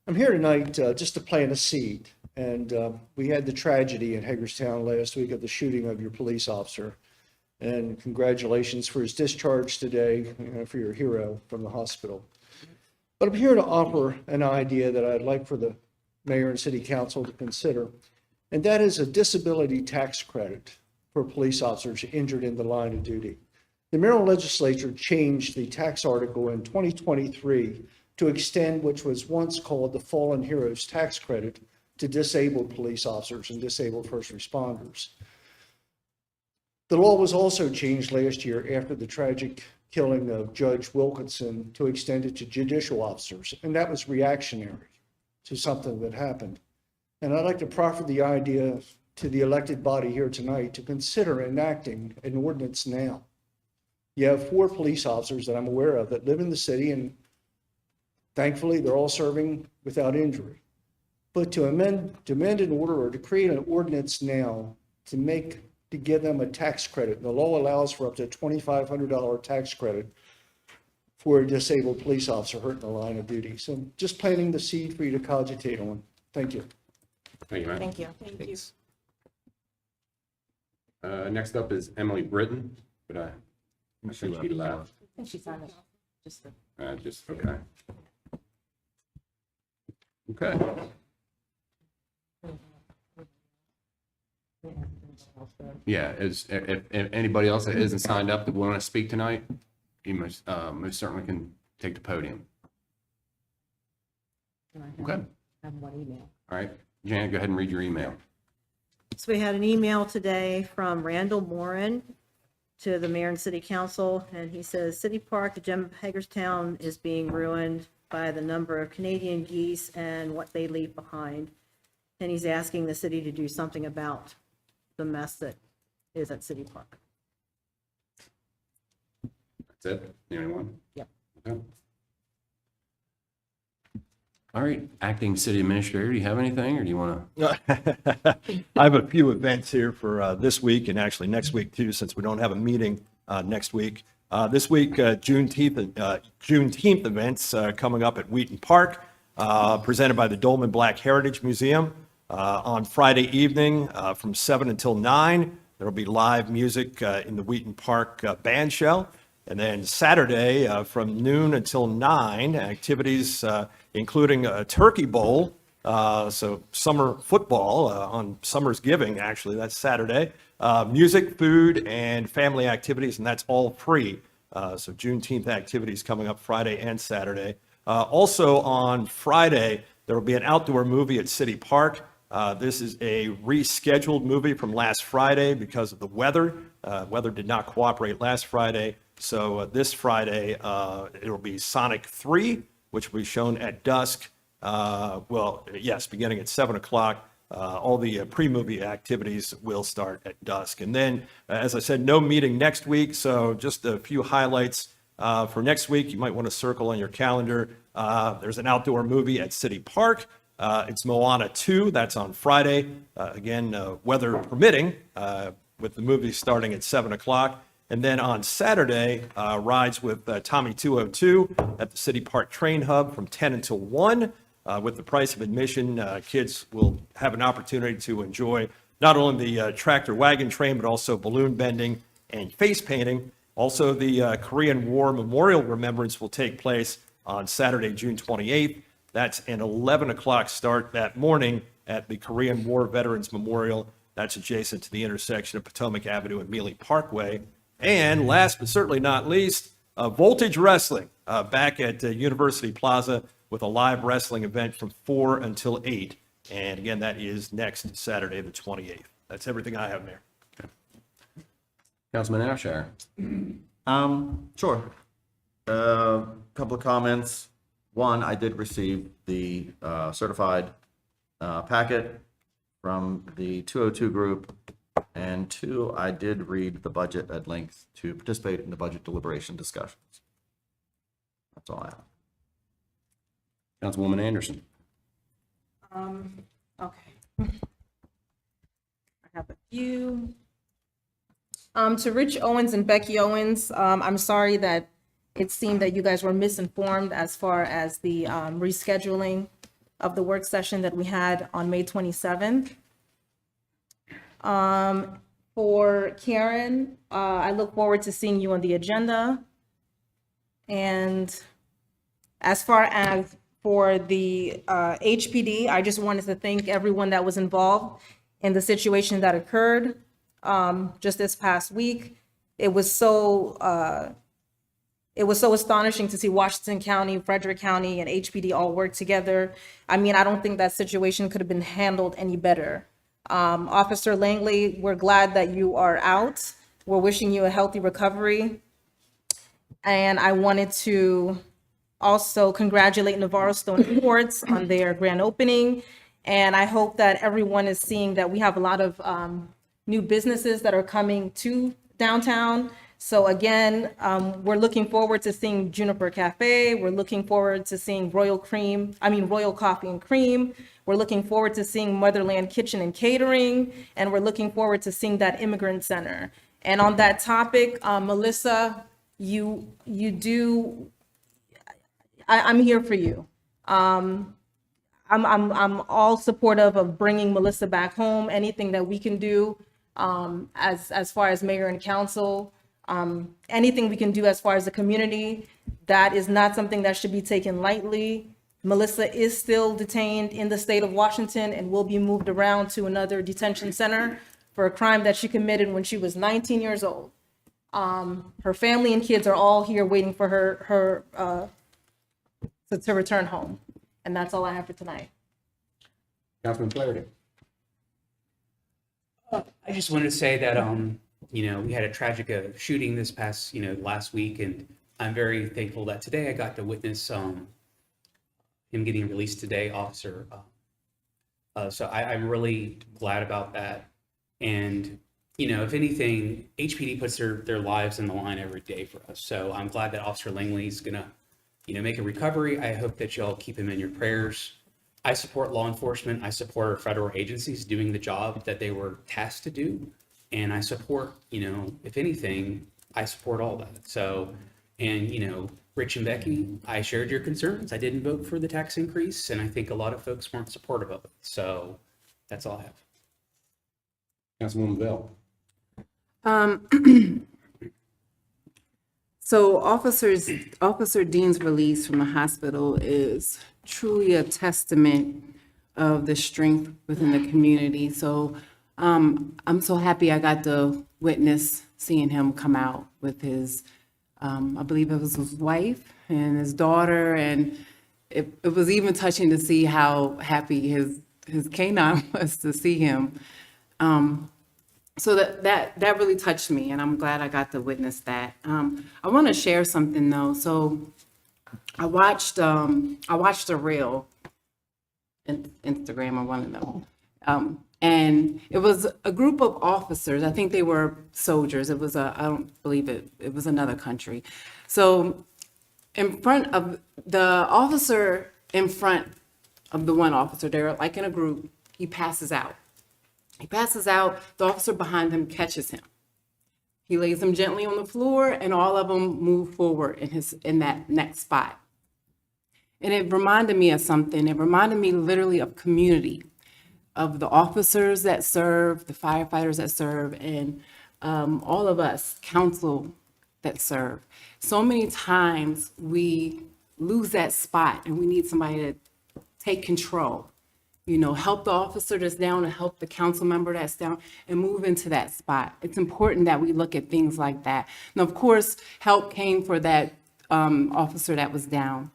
I'm here tonight just to plant a seed. And we had the tragedy in Hagerstown last week of the shooting of your police officer. And congratulations for his discharge today, for your hero from the hospital. But I'm here to offer an idea that I'd like for the mayor and city council to consider. And that is a disability tax credit for police officers injured in the line of duty. The Maryland legislature changed the tax article in 2023 to extend which was once called the Fallen Heroes Tax Credit to disabled police officers and disabled first responders. The law was also changed last year after the tragic killing of Judge Wilkinson to extend it to judicial officers, and that was reactionary to something that happened. And I'd like to proffer the idea to the elected body here tonight to consider enacting an ordinance now. You have 4 police officers that I'm aware of that live in the city, and thankfully they're all serving without injury. But to amend an order or to create an ordinance now to give them a tax credit, the law allows for up to $2,500 tax credit for a disabled police officer hurt in the line of duty. So just planting the seed for you to cogitate on. Thank you. Thank you, Matt. Thank you. Thank you. Next up is Emily Britton, but I think she left. I think she's on it. Okay. Okay. Yeah, if anybody else that isn't signed up that want to speak tonight, you most certainly can take the podium. Okay. I have one email. All right, Janet, go ahead and read your email. So we had an email today from Randall Moran to the mayor and city council, and he says, City Park, the gem of Hagerstown, is being ruined by the number of Canadian geese and what they leave behind. And he's asking the city to do something about the mess that is at City Park. That's it? The only one? Yep. Okay. All right, acting city administrator, do you have anything, or do you want to? I have a few events here for this week and actually next week too, since we don't have a meeting next week. This week, Juneteenth events coming up at Wheaton Park, presented by the Dolman Black Heritage Museum. On Friday evening from 7 until 9, there will be live music in the Wheaton Park Band Shell. And then Saturday, from noon until 9, activities including a turkey bowl, so summer football on Summer's Giving, actually, that's Saturday. Music, food, and family activities, and that's all free. So Juneteenth activities coming up Friday and Saturday. Also on Friday, there will be an outdoor movie at City Park. This is a rescheduled movie from last Friday because of the weather. Weather did not cooperate last Friday. So this Friday, it will be Sonic 3, which will be shown at dusk. Beginning at 7 o'clock. All the pre-movie activities will start at dusk. And then, as I said, no meeting next week. So just a few highlights for next week. You might want to circle on your calendar. There's an outdoor movie at City Park. It's Moana 2. That's on Friday. Weather permitting, with the movie starting at 7 o'clock. And then on Saturday, rides with Tommy 202 at the City Park Train Hub from 10 until 1. With the price of admission, kids will have an opportunity to enjoy not only the tractor wagon train, but also balloon bending and face painting. Also, the Korean War Memorial Remembrance will take place on Saturday, June 28th. That's an 11 o'clock start that morning at the Korean War Veterans Memorial. That's adjacent to the intersection of Potomac Avenue and Mealy Parkway. And last but certainly not least, Voltage Wrestling back at University Plaza with a live wrestling event from 4 until 8. And again, that is next Saturday, the 28th. That's everything I have, Mayor. Councilman Abshire. Sure. Couple of comments. One, I did receive the certified packet from the 202 group. And two, I did read the budget at length to participate in the budget deliberation discussions. That's all I have. Councilwoman Anderson. Okay. I have a few. To Rich Owens and Becky Owens, I'm sorry that it seemed that you guys were misinformed as far as the rescheduling of the work session that we had on May 27th. For Karen, I look forward to seeing you on the agenda. And as far as for the HPD, I just wanted to thank everyone that was involved in the situation that occurred just this past week. It was so astonishing to see Washington County, Frederick County, and HPD all work together. I mean, I don't think that situation could have been handled any better. Officer Langley, we're glad that you are out. We're wishing you a healthy recovery. And I wanted to also congratulate Navarro Stone Imports on their grand opening. And I hope that everyone is seeing that we have a lot of new businesses that are coming to downtown. So again, we're looking forward to seeing Juniper Cafe. We're looking forward to seeing Royal Coffee and Cream. We're looking forward to seeing Motherland Kitchen and Catering. And we're looking forward to seeing that Immigrant Center. And on that topic, Melissa, I'm here for you. I'm all supportive of bringing Melissa back home. Anything that we can do as far as mayor and council, anything we can do as far as the community, that is not something that should be taken lightly. Melissa is still detained in the state of Washington and will be moved around to another detention center for a crime that she committed when she was 19 years old. Her family and kids are all here waiting for her to return home. And that's all I have for tonight. Councilman Flaherty. I just wanted to say that, we had a tragic shooting this past, last week, and I'm very thankful that today I got to witness him getting released today, officer. So I'm really glad about that. And, if anything, HPD puts their lives in the line every day for us. So I'm glad that Officer Langley's gonna, make a recovery. I hope that y'all keep him in your prayers. I support law enforcement. I support our federal agencies doing the job that they were tasked to do. And I support, if anything, I support all that. So, and, Rich and Becky, I shared your concerns. I didn't vote for the tax increase, and I think a lot of folks weren't supportive of it. So that's all I have. Councilwoman Bell. So Officer Dean's release from the hospital is truly a testament of the strength within the community. So I'm so happy I got to witness seeing him come out with his, I believe it was his wife and his daughter. And it was even touching to see how happy his canine was to see him. So that really touched me, and I'm glad I got to witness that. I want to share something though. So I watched a reel, Instagram or one of them, and it was a group of officers. I think they were soldiers. It was I don't believe it was another country. So in front of the officer, in front of the one officer, they're like in a group. He passes out. The officer behind him catches him. He lays him gently on the floor, and all of them move forward in that next spot. And it reminded me of something. It reminded me literally of community, of the officers that serve, the firefighters that serve, and all of us, council that serve. So many times we lose that spot, and we need somebody to take control. Help the officer that's down and help the council member that's down and move into that spot. It's important that we look at things like that. And of course, help came for that officer that was down.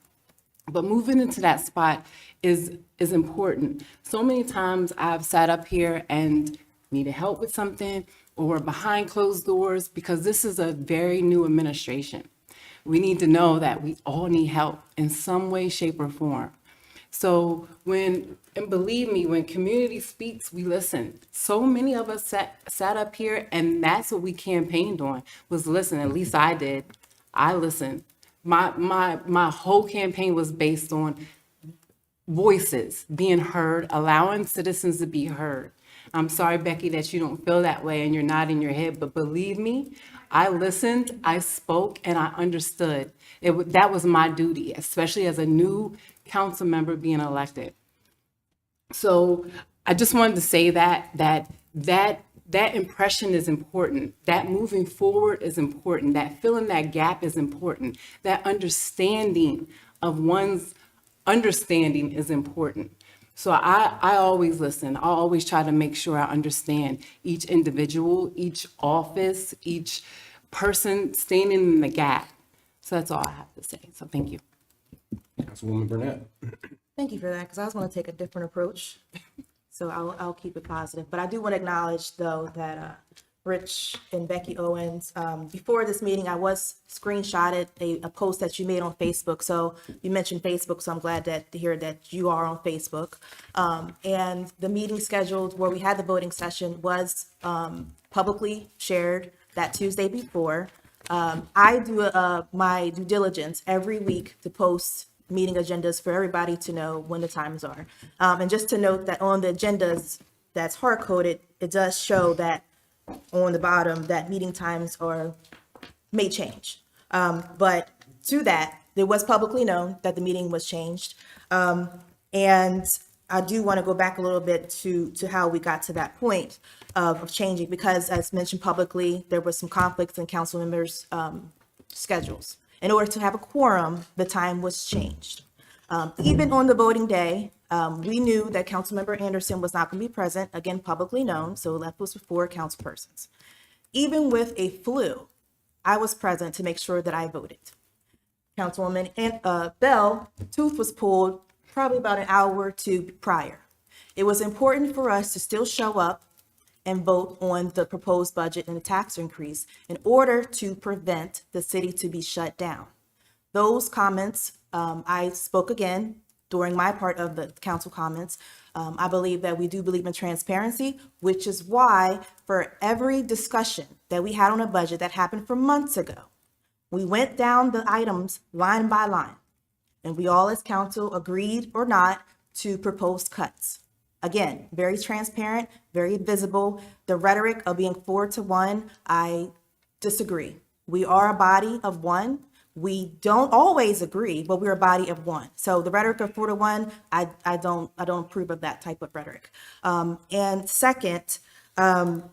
But moving into that spot is important. So many times I've sat up here and needed help with something or behind closed doors because this is a very new administration. We need to know that we all need help in some way, shape, or form. So and believe me, when community speaks, we listen. So many of us sat up here, and that's what we campaigned on, was listen. At least I did. I listened. My whole campaign was based on voices being heard, allowing citizens to be heard. I'm sorry, Becky, that you don't feel that way and you're nodding your head, but believe me, I listened, I spoke, and I understood. That was my duty, especially as a new council member being elected. So I just wanted to say that impression is important. That moving forward is important. That filling that gap is important. That understanding of one's understanding is important. So I always listen. I always try to make sure I understand each individual, each office, each person standing in the gap. So that's all I have to say. So thank you. Councilwoman Burnett. Thank you for that, because I was going to take a different approach. So I'll keep it positive. But I do want to acknowledge, though, that Rich and Becky Owens, before this meeting, I was screenshotted a post that you made on Facebook. So you mentioned Facebook, so I'm glad to hear that you are on Facebook. And the meeting scheduled where we had the voting session was publicly shared that Tuesday before. I do my due diligence every week to post meeting agendas for everybody to know when the times are. And just to note that on the agendas that's hard coded, it does show that on the bottom that meeting times may change. But to that, it was publicly known that the meeting was changed. And I do want to go back a little bit to how we got to that point of changing, because as mentioned publicly, there was some conflicts in council members' schedules. In order to have a quorum, the time was changed. Even on the voting day, we knew that Councilmember Anderson was not going to be present, again, publicly known, so that was with 4 councilpersons. Even with a flu, I was present to make sure that I voted. Councilwoman Bell, tooth was pulled probably about an hour or 2 prior. It was important for us to still show up and vote on the proposed budget and the tax increase in order to prevent the city to be shut down. Those comments, I spoke again during my part of the council comments. I believe that we do believe in transparency, which is why for every discussion that we had on a budget that happened from months ago, we went down the items line by line, and we all as council agreed or not to propose cuts. Again, very transparent, very visible. The rhetoric of being 4-1, I disagree. We are a body of one. We don't always agree, but we're a body of one. So the rhetoric of 4-1, I don't approve of that type of rhetoric. And second, to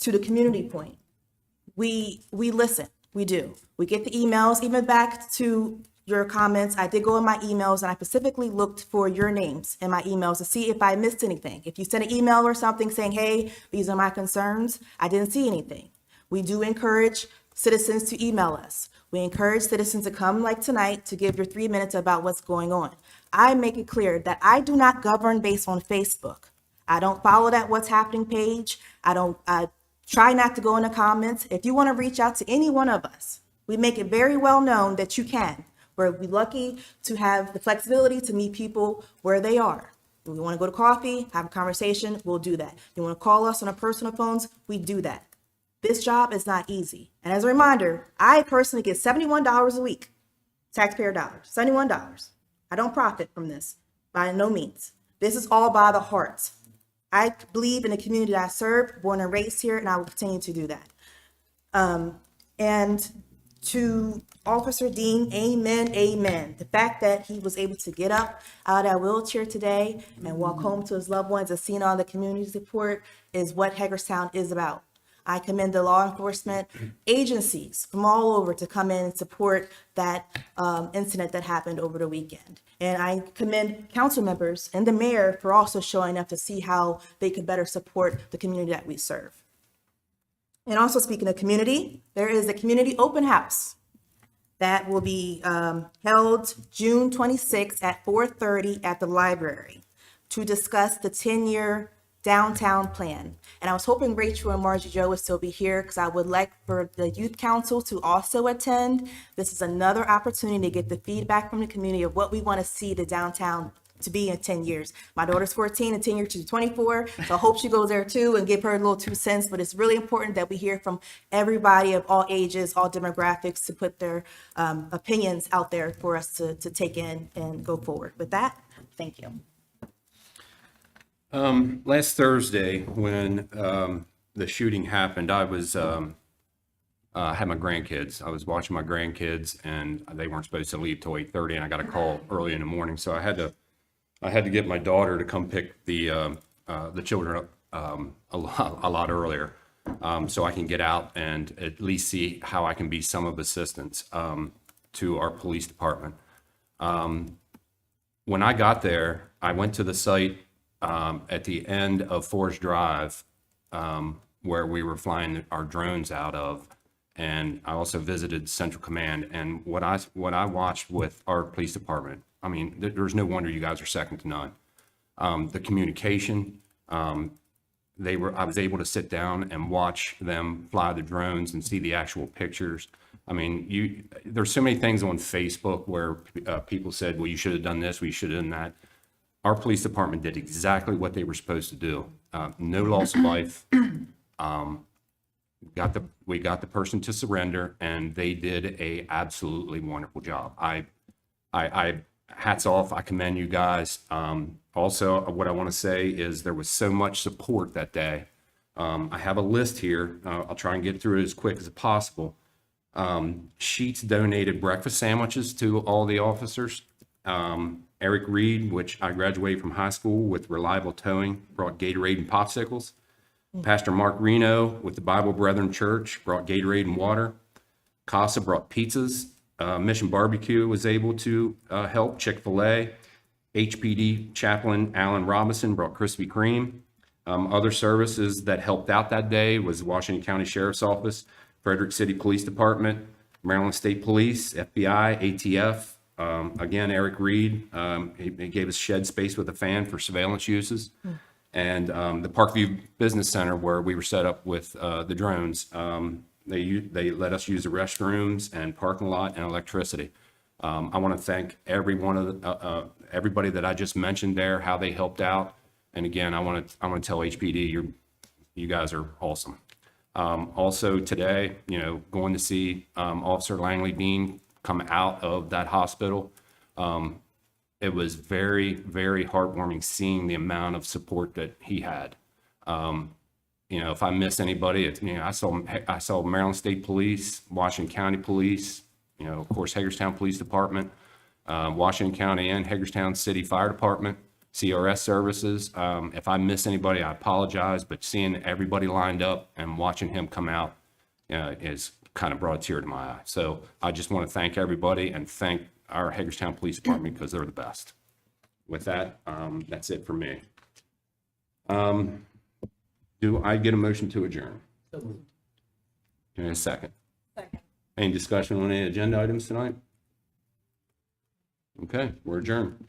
to the community point, we listen, we do. We get the emails, even back to your comments. I did go in my emails and I specifically looked for your names in my emails to see if I missed anything. If you sent an email or something saying, hey, these are my concerns, I didn't see anything. We do encourage citizens to email us. We encourage citizens to come like tonight to give your 3 minutes about what's going on. I make it clear that I do not govern based on Facebook. I don't follow that what's happening page. I try not to go in the comments. If you want to reach out to any one of us, we make it very well known that you can. We're lucky to have the flexibility to meet people where they are. If we want to go to coffee, have a conversation, we'll do that. You want to call us on our personal phones, we do that. This job is not easy. And as a reminder, I personally get $71 a week, taxpayer dollars, $71. I don't profit from this by no means. This is all by the heart. I believe in the community that I serve, born and raised here, and I will continue to do that. And to Officer Dean, amen, amen. The fact that he was able to get up out of that wheelchair today and walk home to his loved ones and seeing all the community support is what Hagerstown is about. I commend the law enforcement agencies from all over to come in and support that incident that happened over the weekend. And I commend council members and the mayor for also showing up to see how they could better support the community that we serve. And also speaking of community, there is a community open house that will be held June 26th at 4:30 at the library to discuss the 10-year downtown plan. And I was hoping Rachel and Margie Jo would still be here because I would like for the youth council to also attend. This is another opportunity to get the feedback from the community of what we want to see the downtown to be in 10 years. My daughter's 14 and 10 years she's 24, so I hope she goes there too and give her a little 2 cents, but it's really important that we hear from everybody of all ages, all demographics to put their opinions out there for us to take in and go forward. With that, thank you. Last Thursday, when the shooting happened, I was had my grandkids. I was watching my grandkids, and they weren't supposed to leave till 8:30, and I got a call early in the morning, so I had to get my daughter to come pick the children up a lot earlier, so I can get out and at least see how I can be some of assistance to our police department. When I got there, I went to the site at the end of Forest Drive, where we were flying our drones out of, and I also visited Central Command. And what I watched with our police department, I mean, there's no wonder you guys are second to none. The communication, I was able to sit down and watch them fly the drones and see the actual pictures. I mean, there's so many things on Facebook where people said, well, you should have done this, we should have done that. Our police department did exactly what they were supposed to do. No loss of life. We got the person to surrender, and they did a absolutely wonderful job. I hats off. I commend you guys. Also, what I want to say is there was so much support that day. I have a list here. I'll try and get through it as quick as possible. Sheets donated breakfast sandwiches to all the officers. Eric Reed, which I graduated from high school with Reliable Towing, brought Gatorade and popsicles. Pastor Mark Reno with the Bible Brethren Church brought Gatorade and water. Casa brought pizzas. Mission Barbecue was able to help. Chick-fil-A. HPD chaplain Alan Robinson brought Krispy Kreme. Other services that helped out that day was Washington County Sheriff's Office, Frederick City Police Department, Maryland State Police, FBI, ATF. Again, Eric Reed, he gave us shed space with a fan for surveillance uses. And the Parkview Business Center, where we were set up with the drones, they let us use the restrooms and parking lot and electricity. I want to thank everybody that I just mentioned there, how they helped out. And again, I want to tell HPD, you guys are awesome. Also today, going to see Officer Langley Dean come out of that hospital. It was very, very heartwarming seeing the amount of support that he had. If I miss anybody, I saw Maryland State Police, Washington County Police, of course, Hagerstown Police Department, Washington County and Hagerstown City Fire Department, CRS services. If I miss anybody, I apologize, but seeing everybody lined up and watching him come out is kind of brought a tear to my eye. So I just want to thank everybody and thank our Hagerstown Police Department because they're the best. With that, that's it for me. Do I get a motion to adjourn? Give me a second. Any discussion on any agenda items tonight? Okay, we're adjourned.